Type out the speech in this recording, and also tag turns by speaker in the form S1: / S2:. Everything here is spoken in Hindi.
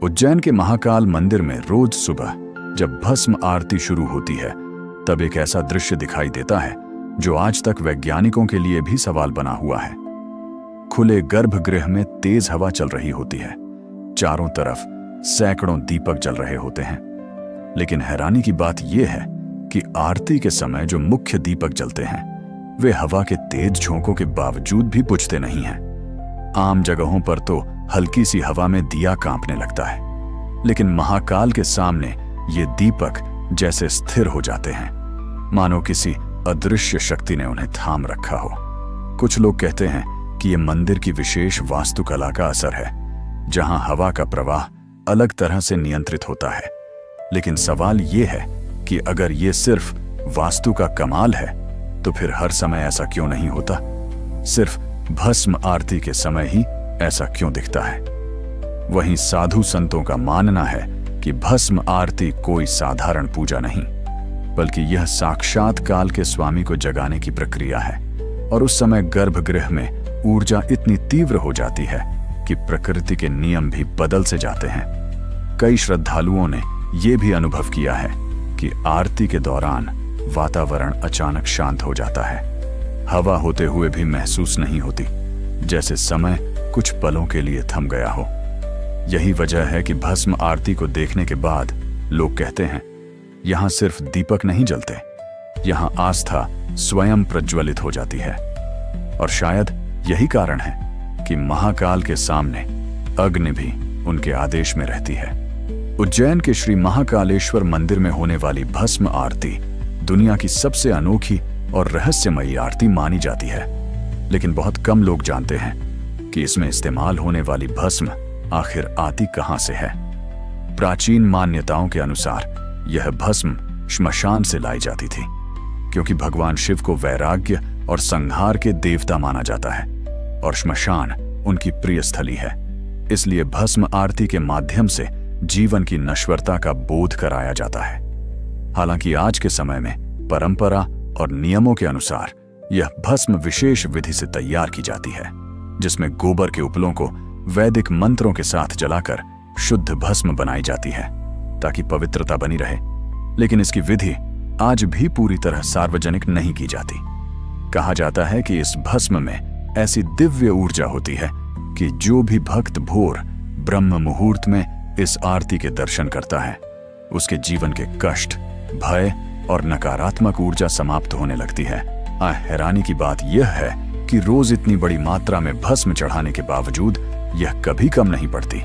S1: उज्जैन के महाकाल मंदिर में रोज सुबह जब भस्म आरती शुरू होती है तब एक ऐसा दृश्य दिखाई देता है जो आज तक वैज्ञानिकों के लिए भी सवाल बना हुआ है। खुले गर्भगृह में तेज हवा चल रही होती है, चारों तरफ सैकड़ों दीपक जल रहे होते हैं, लेकिन हैरानी की बात यह है कि आरती के समय जो मुख्य दीपक जलते हैं वे हवा के तेज झोंकों के बावजूद भी बुझते नहीं हैं। आम जगहों पर तो हल्की सी हवा में दिया कांपने लगता है, लेकिन महाकाल के सामने ये दीपक जैसे स्थिर हो जाते हैं, मानो किसी अदृश्य शक्ति ने उन्हें थाम रखा हो। कुछ लोग कहते हैं कि ये मंदिर की विशेष वास्तुकला का असर है, जहां हवा का प्रवाह अलग तरह से नियंत्रित होता है। लेकिन सवाल ये है कि अगर ये सिर्फ वास्तु का कमाल है तो फिर हर समय ऐसा क्यों नहीं होता? सिर्फ भस्म आरती के समय ही ऐसा क्यों दिखता है? वहीं साधु संतों का मानना है कि भस्म आरती कोई साधारण पूजा नहीं, बल्कि यह साक्षात काल के स्वामी को जगाने की प्रक्रिया है। और उस समय गर्भगृह में ऊर्जा इतनी तीव्र हो जाती है कि प्रकृति के नियम भी बदल से जाते हैं। कई श्रद्धालुओं ने यह भी अनुभव किया है कि आरती के दौरान वातावरण अचानक शांत हो जाता है। हवा होते हुए भी महसूस नहीं होती, जैसे समय कुछ पलों के लिए थम गया हो। यही वजह है कि भस्म आरती को देखने के बाद लोग कहते हैं, यहां सिर्फ दीपक नहीं जलते, यहां आस्था स्वयं प्रज्वलित हो जाती है। और शायद यही कारण है कि महाकाल के सामने अग्नि भी उनके आदेश में रहती है। उज्जैन के श्री महाकालेश्वर मंदिर में होने वाली भस्म आरती दुनिया की सबसे अनोखी और रहस्यमयी आरती मानी जाती है, लेकिन बहुत कम लोग जानते हैं कि इसमें इस्तेमाल होने वाली भस्म आखिर आती कहां से है। प्राचीन मान्यताओं के अनुसार यह भस्म श्मशान से लाई जाती थी, क्योंकि भगवान शिव को वैराग्य और संहार के देवता माना जाता है और श्मशान उनकी प्रिय स्थली है। इसलिए भस्म आरती के माध्यम से जीवन की नश्वरता का बोध कराया जाता है। हालांकि आज के समय में परंपरा और नियमों के अनुसार यह भस्म विशेष विधि से तैयार की जाती है, जिसमें गोबर के उपलों को वैदिक मंत्रों के साथ जलाकर शुद्ध भस्म बनाई जाती है ताकि पवित्रता बनी रहे। लेकिन इसकी विधि आज भी पूरी तरह सार्वजनिक नहीं की जाती। कहा जाता है कि इस भस्म में ऐसी दिव्य ऊर्जा होती है कि जो भी भक्त भोर ब्रह्म मुहूर्त में इस आरती के दर्शन करता है, उसके जीवन के कष्ट, भय और नकारात्मक ऊर्जा समाप्त होने लगती है। हैरानी की बात यह है कि रोज इतनी बड़ी मात्रा में भस्म चढ़ाने के बावजूद यह कभी कम नहीं पड़ती।